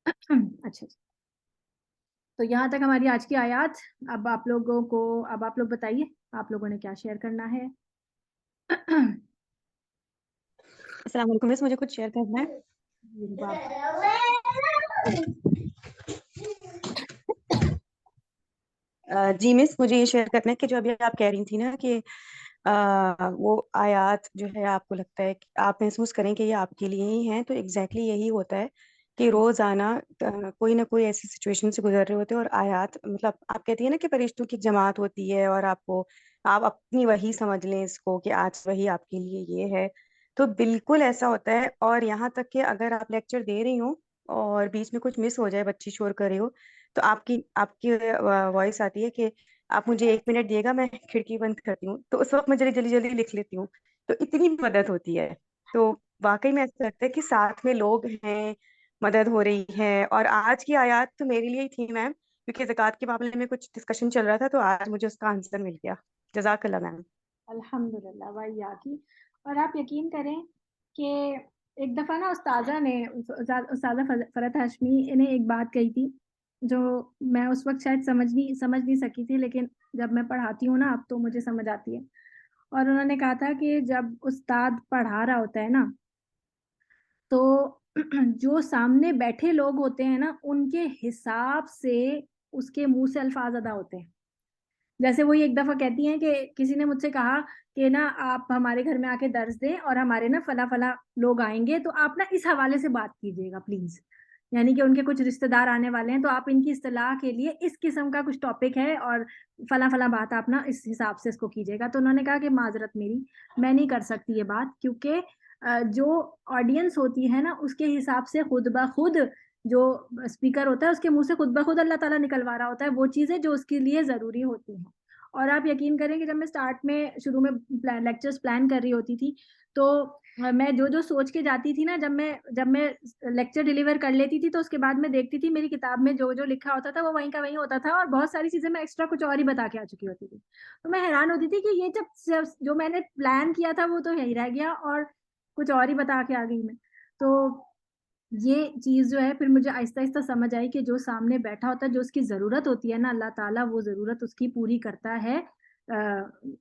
اچھا جی، تو یہاں تک ہماری آج کی آیات. اب آپ لوگ بتائیے آپ لوگوں نے کیا شیئر کرنا ہے. السلام علیکم مس، مجھے کچھ شیئر کرنا ہے. جی مس، مجھے یہ شیئر کرنا ہے کہ جو ابھی آپ کہہ رہی تھی نا کہ وہ آیات جو ہے آپ کو لگتا ہے کہ آپ محسوس کریں کہ یہ آپ کے لیے ہی ہیں، تو ایگزیکٹلی یہی ہوتا ہے کہ روزانہ کوئی نہ کوئی ایسی سچویشن سے گزر رہے ہوتے ہیں، اور آیات مطلب آپ کہتی ہیں نا کہ فرشتوں کی جماعت ہوتی ہے اور آپ اپنی وحی سمجھ لیں اس کو کہ آج وحی آپ کے لیے یہ ہے. تو بالکل ایسا ہوتا ہے. اور یہاں تک کہ اگر آپ لیکچر دے رہی ہوں اور بیچ میں کچھ مس ہو جائے، بچی شور کر رہی ہو، تو آپ کی وائس آتی ہے کہ آپ مجھے 1 منٹ دیے گا، میں کھڑکی بند کرتی ہوں. تو اس وقت میں جلدی جلدی لکھ لیتی ہوں. تو اتنی مدد ہوتی ہے. تو واقعی میں ایسا لگتا ہے کہ ساتھ میں لوگ ہیں، مدد ہو رہی ہے. اور آج کی آیات تو میرے لیے ہی تھی میم، کیونکہ زکوٰۃ کے معاملے میں کچھ ڈسکشن چل رہا تھا، تو آج مجھے اس کا آنسر مل گیا. جزاک اللہ میم. الحمدللہ وحیاکی. اور آپ یقین کریں کہ ایک دفعہ نا استاذہ فرحت ہاشمی نے ایک بات کہی تھی جو میں اس وقت شاید سمجھ نہیں سکی تھی، لیکن جب میں پڑھاتی ہوں نا اب تو مجھے سمجھ آتی ہے. اور انہوں نے کہا تھا کہ جب استاد پڑھا رہا ہوتا ہے نا تو جو سامنے بیٹھے لوگ ہوتے ہیں نا ان کے حساب سے اس کے منہ سے الفاظ ادا ہوتے ہیں. جیسے وہی ایک دفعہ کہتی ہیں کہ کسی نے مجھ سے کہا کہ نا آپ ہمارے گھر میں آ کے درس دیں اور ہمارے نا فلاں فلاں لوگ آئیں گے، تو آپ نا اس حوالے سے بات کیجیے گا پلیز. یعنی کہ ان کے کچھ رشتہ دار آنے والے ہیں، تو آپ ان کی اصطلاح کے لیے اس قسم کا کچھ ٹاپک ہے اور فلاں فلاں بات آپ نا اس حساب سے اس کو کیجیے گا. تو انہوں نے کہا کہ معذرت میری، میں نہیں کر سکتی یہ بات، کیونکہ جو آڈینس ہوتی ہے نا اس کے حساب سے خود بخود جو اسپیکر ہوتا ہے اس کے منہ سے خود بخود اللہ تعالیٰ نکلوا رہا ہوتا ہے وہ چیزیں جو اس کے لیے ضروری ہوتی ہیں. اور آپ یقین کریں کہ جب میں شروع میں لیکچرز پلان کر رہی ہوتی تھی تو میں جو سوچ کے جاتی تھی نا، جب میں لیکچر ڈیلیور کر لیتی تھی تو اس کے بعد میں دیکھتی تھی میری کتاب میں جو لکھا ہوتا تھا وہ وہیں کا وہیں ہوتا تھا، اور بہت ساری چیزیں میں ایکسٹرا کچھ اور ہی بتا کے آ چکی ہوتی تھی. تو میں حیران ہوتی تھی کہ یہ جب جو میں نے پلان کیا تھا وہ تو یہی رہ گیا اور کچھ اور ہی بتا کے آ گئی میں. تو یہ چیز جو ہے پھر مجھے آہستہ آہستہ سمجھ آئی کہ جو سامنے بیٹھا ہوتا ہے جو اس کی ضرورت ہوتی ہے نا اللہ تعالیٰ وہ ضرورت اس کی پوری کرتا ہے.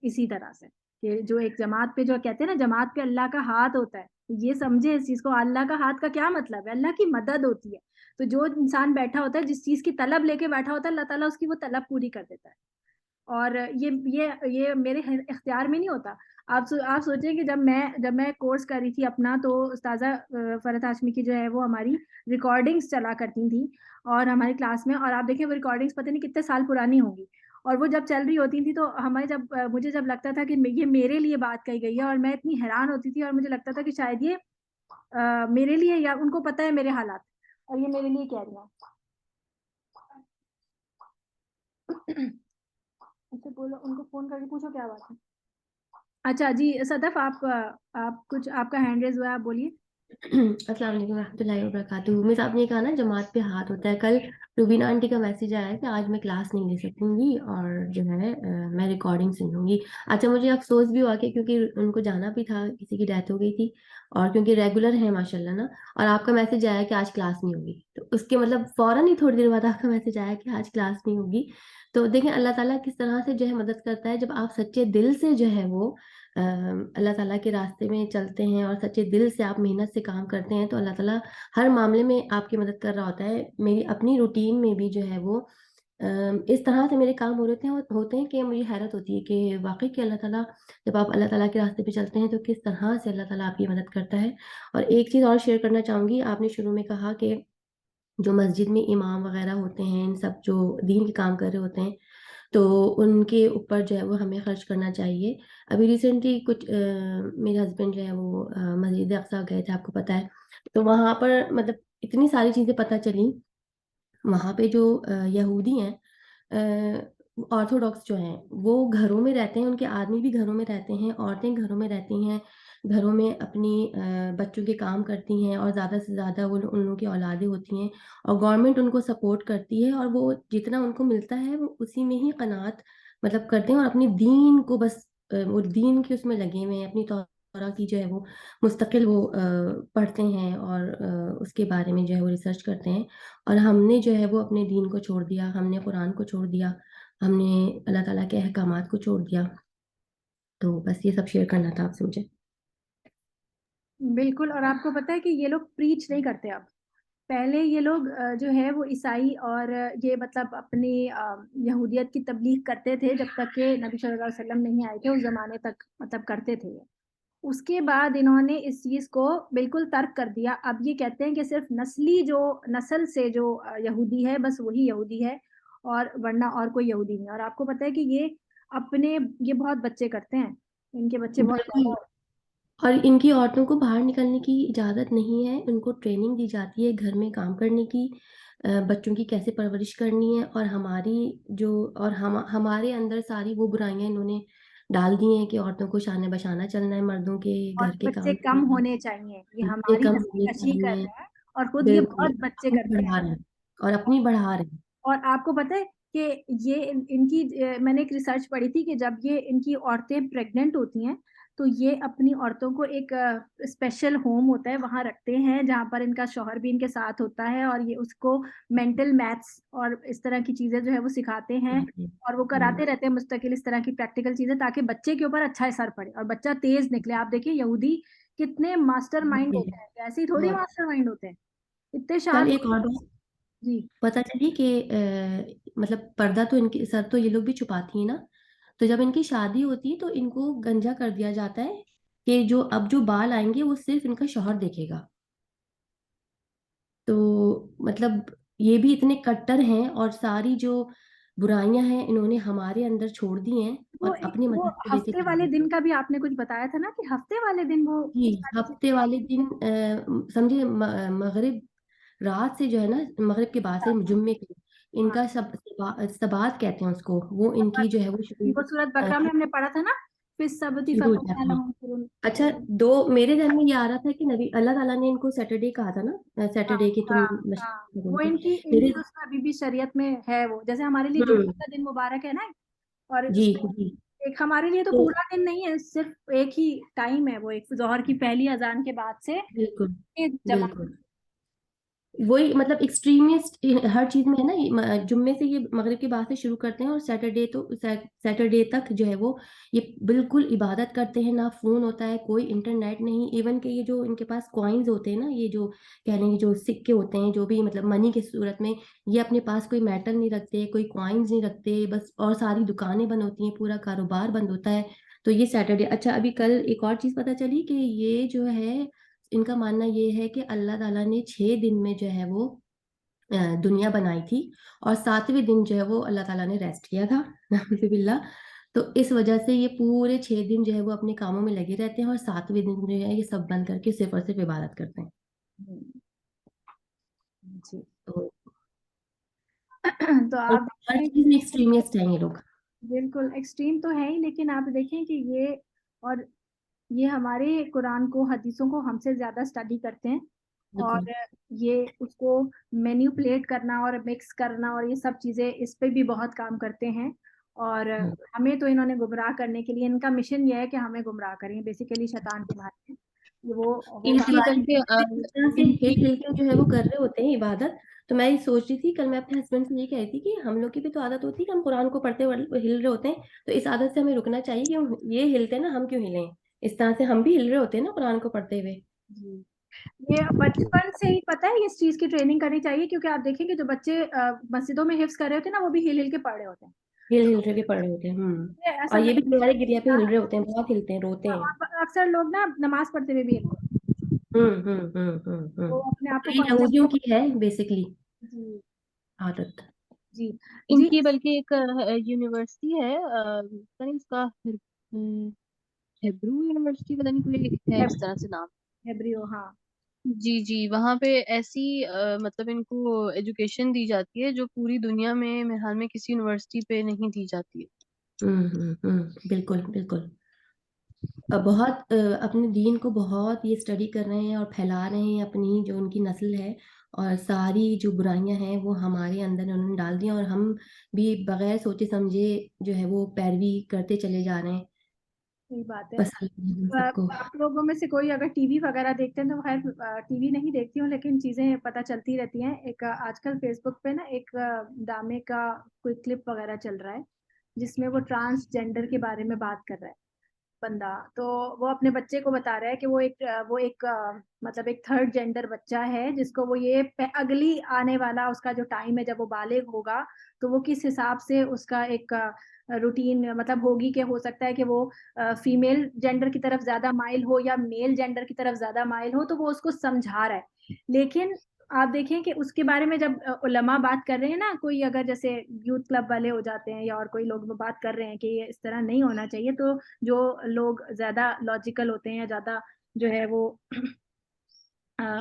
اسی طرح سے کہ جو ایک جماعت پہ جو کہتے ہیں نا جماعت پہ اللہ کا ہاتھ ہوتا ہے، یہ سمجھے اس چیز کو. اللہ کا ہاتھ کا کیا مطلب ہے؟ اللہ کی مدد ہوتی ہے. تو جو انسان بیٹھا ہوتا ہے جس چیز کی طلب لے کے بیٹھا ہوتا ہے اللہ تعالیٰ اس کی وہ طلب پوری کر دیتا ہے. اور یہ میرے اختیار میں نہیں ہوتا. آپ سوچیں کہ جب میں کورس کر رہی تھی اپنا تو استاذہ فرحت ہاشمی کی جو ہے وہ ہماری ریکارڈنگز چلا کرتی تھیں اور ہماری کلاس میں، اور آپ دیکھیں وہ ریکارڈنگز پتہ نہیں کتنے سال پرانی ہوں گی، اور وہ جب چل رہی ہوتی تھی تو مجھے جب لگتا تھا کہ یہ میرے لیے بات کہی گئی ہے اور میں اتنی حیران ہوتی تھی اور مجھے لگتا تھا کہ شاید یہ میرے لیے یا ان کو پتہ ہے میرے حالات اور یہ میرے لیے کہہ رہی ہیں. اچھا بولو، ان کو فون کر کے پوچھو کیا بات ہے. اچھا جی صدف، آپ کا ہینڈ ریز ہوا ہے، آپ بولیے. السلام علیکم ورحمۃ اللہ وبرکاتہ. مس آپ نے کہا نا جماعت پہ ہاتھ ہوتا ہے. کل روبینہ آنٹی کا میسج آیا ہے کہ آج میں کلاس نہیں لے سکوں گی اور جو ہے میں ریکارڈنگ سنوں گی. اچھا مجھے افسوس بھی ہوا کہ کیونکہ ان کو جانا بھی تھا، کسی کی ڈیتھ ہو گئی تھی اور کیونکہ ریگولر ہے ماشاء اللہ نا، اور آپ کا میسج آیا کہ آج کلاس نہیں ہوگی، تو اس کے مطلب فوراً ہی تھوڑی دیر بعد آپ کا میسج آیا کہ آج کلاس نہیں ہوگی. تو دیکھیں اللہ تعالیٰ کس طرح سے جو ہے مدد کرتا ہے جب آپ سچے دل سے جو ہے وہ اللہ تعالیٰ کے راستے میں چلتے ہیں اور سچے دل سے آپ محنت سے کام کرتے ہیں تو اللہ تعالیٰ ہر معاملے میں آپ کی مدد کر رہا ہوتا ہے. میری اپنی روٹین میں بھی جو ہے وہ اس طرح سے میرے کام ہوتے ہیں کہ مجھے حیرت ہوتی ہے کہ واقعی کہ اللہ تعالیٰ جب آپ اللہ تعالیٰ کے راستے پہ چلتے ہیں تو کس طرح سے اللہ تعالیٰ آپ کی مدد کرتا ہے. اور ایک چیز اور شیئر کرنا چاہوں گی. آپ نے شروع میں کہا کہ جو مسجد میں امام وغیرہ ہوتے ہیں، ان سب جو دین کے کام کر رہے ہوتے ہیں، تو ان کے اوپر جو ہے وہ ہمیں خرچ کرنا چاہیے. ابھی ریسنٹلی کچھ میرے ہسبینڈ جو ہے وہ مسجد اقصی گئے تھے، آپ کو پتہ ہے. تو وہاں پر مطلب اتنی ساری چیزیں پتہ چلی. وہاں پہ جو یہودی ہیں، آرتھوڈاکس جو ہیں، وہ گھروں میں رہتے ہیں، ان کے آدمی بھی گھروں میں رہتے ہیں، عورتیں گھروں میں رہتی ہیں، گھروں میں اپنی بچوں کے کام کرتی ہیں، اور زیادہ سے زیادہ وہ ان لوگوں کی اولادیں ہوتی ہیں، اور گورنمنٹ ان کو سپورٹ کرتی ہے، اور وہ جتنا ان کو ملتا ہے وہ اسی میں ہی قناعت مطلب کرتے ہیں، اور اپنی دین کو بس وہ دین کے اس میں لگے ہوئے ہیں. اپنی توراہ کی جو ہے وہ مستقل وہ پڑھتے ہیں، اور اس کے بارے میں جو ہے وہ ریسرچ کرتے ہیں. اور ہم نے جو ہے وہ اپنے دین کو چھوڑ دیا، ہم نے قرآن کو چھوڑ دیا، ہم نے اللہ تعالیٰ کے احکامات کو چھوڑ دیا. تو بس یہ سب شیئر کرنا تھا آپ سے مجھے. بالکل. اور آپ کو پتہ ہے کہ یہ لوگ پریچ نہیں کرتے. اب پہلے یہ لوگ جو ہے وہ عیسائی اور یہ مطلب اپنی یہودیت کی تبلیغ کرتے تھے جب تک کہ نبی صلی اللہ علیہ وسلم نہیں آئے تھے، اس زمانے تک مطلب کرتے تھے. اس کے بعد انہوں نے اس چیز کو بالکل ترک کر دیا. اب یہ کہتے ہیں کہ صرف نسل سے جو یہودی ہے بس وہی یہودی ہے، اور ورنہ اور کوئی یہودی نہیں. اور آپ کو پتہ ہے کہ یہ بہت بچے کرتے ہیں، ان کے بچے بہت بالکل. زیادہ. اور ان کی عورتوں کو باہر نکلنے کی اجازت نہیں ہے، ان کو ٹریننگ دی جاتی ہے گھر میں کام کرنے کی، بچوں کی کیسے پرورش کرنی ہے. اور ہمارے اندر ساری وہ برائیاں انہوں نے ڈال دی ہیں کہ عورتوں کو شانے بشانہ چلنا ہے، مردوں کے اور گھر کے بچے کام کم کرنا ہونے چاہیے. یہ ہے، بچے ہماری کم نسل ہونے کشی کر چاہیے. رہے ہیں اور خود یہ بالکل. بہت بچے اپنی کرتے ہیں. بڑھا رہے ہیں، اور اپنی بڑھا رہے ہیں. اور آپ کو پتہ ہے کہ یہ ان کی میں نے ایک ریسرچ پڑھی تھی کہ جب یہ ان کی عورتیں پریگننٹ ہوتی ہیں تو یہ اپنی عورتوں کو ایک اسپیشل ہوم ہوتا ہے وہاں رکھتے ہیں، جہاں پر ان کا شوہر بھی ان کے ساتھ ہوتا ہے، اور یہ اس کو مینٹل میتھس اور اس طرح کی چیزیں جو ہے وہ سکھاتے ہیں، اور وہ کراتے رہتے ہیں مستقل اس طرح کی پریکٹیکل چیزیں تاکہ بچے کے اوپر اچھا اثر پڑے اور بچہ تیز نکلے. آپ دیکھیں یہودی کتنے ماسٹر مائنڈ ہوتے ہیں، ایسے ہی تھوڑی بہت. ماسٹر مائنڈ ہوتے ہیں، اتنے کل شارپ. ایک اور بات جی پتا چلی کہ مطلب پردہ تو ان کے سر تو یہ لوگ بھی چھپاتی ہیں نا، تو جب ان کی شادی ہوتی ہے تو ان کو گنجا کر دیا جاتا ہے کہ جو بال آئیں گے وہ صرف ان کا شوہر دیکھے گا. تو مطلب یہ بھی اتنے کٹر ہیں، اور ساری جو برائیاں ہیں انہوں نے ہمارے اندر چھوڑ دی ہیں، اور اپنے وہ مذہب کو لے کے ہفتے چل والے رہے ہیں. دن کا بھی آپ نے کچھ بتایا تھا نا کہ ہفتے والے دن وہ جی، ساری ہفتے چیزیں. والے دن سمجھے مغرب رات سے جو ہے نا، مغرب کے بعد سے جمعے کے ان ہاں، کا سبات کہتے ہیں اس کو، وہ ان کی جو ہے وہ وہ سورت بقرہ میں ہم نے پڑھا تھا نا، پھر سبتی شروع ہو فتح جاتی ہے. لہم قرون. اچھا، میرے ذہن میں یہ آ رہا تھا کہ نبی اللہ تعالیٰ نے ان کو سیٹرڈے کہا تھا نا، ہاں سیٹرڈے کی تم ہاں ہاں، مشق وہ کرو. ان کی میرے اس کا ابھی بھی شریعت میں ہے، وہ جیسے ہمارے لیے جمعہ ہوں کا دن مبارک ہے نا، اور جی اس میں جی. ایک ہمارے لیے تو تو پورا دن نہیں ہے، صرف ایک ہی ٹائم ہے، وہ ایک ظہر کی پہلی اذان کے بعد سے بالکل جمع. بالکل وہی مطلب ایکسٹریمسٹ ہر چیز میں ہے نا. جمعے سے یہ مغرب کے بعد سے شروع کرتے ہیں، اور سیٹرڈے تک جو ہے وہ یہ بالکل عبادت کرتے ہیں. نہ فون ہوتا ہے، کوئی انٹرنیٹ نہیں. ایون کہ یہ جو ان کے پاس کوائنز ہوتے ہیں نا، یہ جو کہہ لیں گے جو سکے ہوتے ہیں، جو بھی مطلب منی کی صورت میں، یہ اپنے پاس کوئی میٹل نہیں رکھتے، کوئی کوائنز نہیں رکھتے بس. اور ساری دکانیں بند ہوتی ہیں، پورا کاروبار بند ہوتا ہے. تو یہ سیٹرڈے. اچھا، ابھی کل ایک اور چیز پتہ چلی کہ یہ جو ہے ان کا ماننا یہ ہے کہ اللہ تعالیٰ نے 6 دن میں جو ہے وہ دنیا بنائی تھی، اور 7ویں دن جو ہے وہ اللہ تعالیٰ نے ریسٹ کیا تھا نعوذ باللہ. تو اس وجہ سے یہ پورے 6 دن جو ہے وہ اپنے کاموں میں لگے رہتے ہیں، اور 7ویں دن جو ہے یہ سب بند کر کے صرف اور صرف عبادت کرتے ہیں. جی تو تو اور آپ ہر دیکھیں چیز میں ایکسٹریمسٹ ہیں یہ لوگ. بالکل ایکسٹریم تو ہے ہی، لیکن آپ دیکھیں کہ یہ ہمارے قرآن کو حدیثوں کو ہم سے زیادہ اسٹڈی کرتے ہیں، اور بالکل یہ اس کو مینیپولیٹ کرنا اور مکس کرنا اور یہ سب چیزیں اس پہ بھی بہت کام کرتے ہیں. اور ہمیں تو انہوں نے گمراہ کرنے کے لیے، ان کا مشن یہ ہے کہ ہمیں گمراہ کریں، بیسیکلی شیطان کے بھائی وہ اسی ہوگا. کر کے جس طرح سے ہل ہل کے جو ہے وہ کر رہے ہوتے ہیں عبادت. تو میں یہ سوچ رہی تھی کل، میں اپنے ہسبینڈ سے یہ کہہ رہی تھی کہ ہم لوگ کی بھی تو عادت ہوتی ہے کہ ہم قرآن کو پڑھتے ہل رہے ہوتے ہیں، تو اس عادت سے ہمیں رکنا چاہیے کہ ہم یہ ہلتے ہیں نا، ہم کیوں ہلیں؟ اس طرح سے ہم بھی ہل رہے ہوتے ہیں نا قرآن کو پڑھتے ہوئے. جی، یہ بچپن سے ہی پتہ ہے اس چیز کی ٹریننگ کرنی چاہیے، کیونکہ آپ دیکھیں کہ جو بچے مسجدوں میں حفظ کر رہے ہوتے ہیں نا، وہ بھی ہل ہل کے پڑھ رہے ہوتے ہیں. ہل ہل رہے کے پڑھ رہے ہوتے ہیں. اور اصل یہ بھی میں گریا گریا پہ ہل رہے ہوتے ہیں، بہت ہلتے ہیں، روتے ہیں. اکثر لوگ نا نماز پڑھتے ہوئے بھی ہلتے ہیں، وہ اپنے آپ تو کو یہ کانشیس. یہودیوں کی ہے بیسکلی جی عادت. جی جی ان کی بلکہ ایک یونیورسٹی ہے پتہ نہیں اس کا ہیبرو یونیورسٹی، پتہ نہیں کوئی ہے اس طرح سے نام. ہیبریو، ہاں جی جی، وہاں پہ ایسی مطلب ان کو ایجوکیشن دی جاتی ہے جو پوری دنیا میں میرے خیال میں کسی یونیورسٹی پہ نہیں دی جاتی ہے. بالکل بالکل. بہت اپنے دین کو بہت یہ اسٹڈی کر رہے ہیں اور پھیلا رہے ہیں اپنی جو ان کی نسل ہے، اور ساری جو برائیاں ہیں وہ ہمارے اندر انہوں نے ڈال دی ہیں، اور ہم بھی بغیر سوچے سمجھے جو ہے وہ پیروی کرتے چلے جا رہے ہیں. صحیح بات ہے. پسند ہے ہم سب کو. آپ لوگوں میں سے کوئی اگر ٹی وی وغیرہ دیکھتے ہیں تو خیر ٹی وی نہیں دیکھتی ہوں لیکن چیزیں پتہ چلتی رہتی ہیں. ایک آج کل فیس بک پہ نا ایک ڈرامے کا کوئی کلپ وغیرہ چل رہا ہے جس میں وہ ٹرانسجینڈر کے بارے میں بات کر رہا ہے بندہ. تو وہ اپنے بچے کو بتا رہا ہے کہ وہ ایک مطلب ایک تھرڈ جینڈر بچہ ہے جس کو وہ یہ اگلی آنے والا اس کا جو ٹائم ہے جب وہ بالغ ہوگا تو وہ کس حساب سے اس کا ایک روٹین مطلب ہوگی کہ ہو سکتا ہے کہ وہ فیمیل جینڈر کی طرف زیادہ مائل ہو یا میل جینڈر کی طرف زیادہ مائل ہو. تو وہ اس کو سمجھا رہا ہے. لیکن آپ دیکھیں کہ اس کے بارے میں جب علماء بات کر رہے ہیں نا، کوئی اگر جیسے یوتھ کلب والے ہو جاتے ہیں یا اور کوئی لوگ بات کر رہے ہیں کہ یہ اس طرح نہیں ہونا چاہیے، تو جو لوگ زیادہ لاجیکل ہوتے ہیں یا زیادہ جو ہے وہ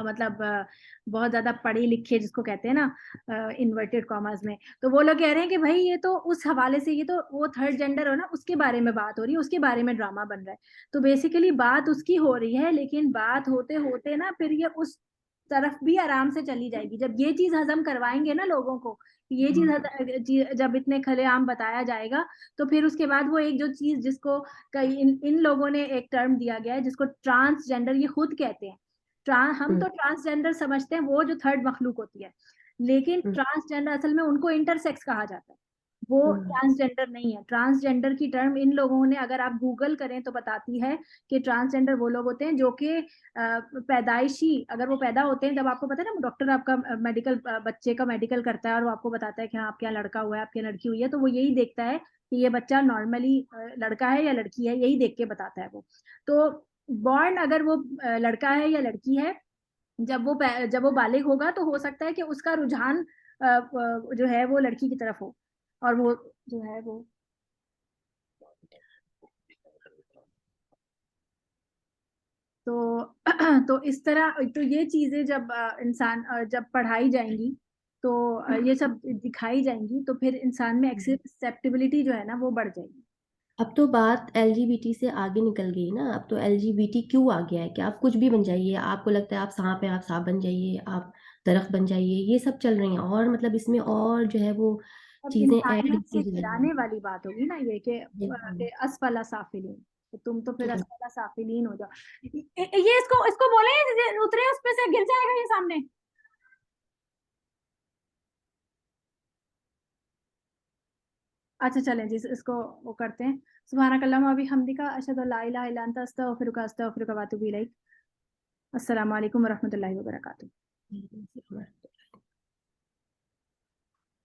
مطلب بہت زیادہ پڑھے لکھے جس کو کہتے ہیں نا انورٹیڈ کامرس میں، تو وہ لوگ کہہ رہے ہیں کہ بھائی یہ تو اس حوالے سے یہ تو وہ تھرڈ جینڈر ہو نا اس کے بارے میں بات ہو رہی ہے، اس کے بارے میں ڈرامہ بن رہا ہے. تو بیسیکلی بات اس کی ہو رہی ہے لیکن بات ہوتے ہوتے نا پھر یہ اس طرف بھی آرام سے چلی جائے گی. جب یہ چیز ہضم کروائیں گے نا لوگوں کو، یہ چیز جب اتنے کھلے عام بتایا جائے گا تو پھر اس کے بعد وہ ایک جو چیز جس کو ان لوگوں نے ایک ٹرم دیا گیا ہے جس کو ٹرانسجینڈر یہ خود کہتے ہیں. ہم تو ٹرانسجینڈر سمجھتے ہیں وہ جو تھرڈ مخلوق ہوتی ہے، لیکن ٹرانسجینڈر اصل میں ان کو انٹرسیکس کہا جاتا ہے، وہ ٹرانسجینڈر نہیں ہے. ٹرانسجینڈر کی ٹرم ان لوگوں نے اگر آپ گوگل کریں تو بتاتی ہے کہ ٹرانسجینڈر وہ لوگ ہوتے ہیں جو کہ پیدائشی اگر وہ پیدا ہوتے ہیں، جب آپ کو پتا ہے نا ڈاکٹر آپ کا میڈیکل بچے کا میڈیکل کرتا ہے اور وہ آپ کو بتاتا ہے کہ ہاں آپ کے یہاں لڑکا ہوا ہے آپ کے لڑکی ہوئی ہے، تو وہ یہی دیکھتا ہے کہ یہ بچہ نارملی لڑکا ہے یا لڑکی ہے، یہی دیکھ کے بتاتا ہے وہ. تو بورن اگر وہ لڑکا ہے یا لڑکی ہے، جب وہ بالغ ہوگا تو ہو سکتا ہے کہ اس کا رجحان جو ہے وہ لڑکی کی طرف ہو اور وہ جو ہے وہ تو اس طرح تو یہ چیزیں جب انسان جب پڑھائی جائیں گی تو یہ سب دکھائی جائیں گی تو پھر انسان میں ایکسیپٹیبلٹی جو ہے نا وہ بڑھ جائے گی. اب تو بات ایل جی بی ٹی سے آگے نکل گئی نا. اب تو ایل جی بی ٹی کیوں آ گیا ہے کہ آپ کچھ بھی بن جائیے، آپ کو لگتا ہے آپ سانپ ہیں آپ سانپ بن جائیے، آپ درخت بن جائیے، یہ سب چل رہی ہیں. اور مطلب اس میں اور جو ہے وہ اب چیزیں ایڈ انسانیت سے کی جا رہی گرانے والی بات ہوگی نا یہ کہ ہیں. اسفل سافلین، تو تم تو پھر اسفل سافلین ہو جاؤ. یہ اس کو بولے اترے اس پہ سے گر جائے گا یہ سامنے. اچھا چلیں جی اس کو وہ کرتے ہیں. سبحانک اللہم و بحمدک اشہد ان لا الہ الا انت استغفرک و اتوب الیک. السلام علیکم و رحمۃ اللہ وبرکاتہ.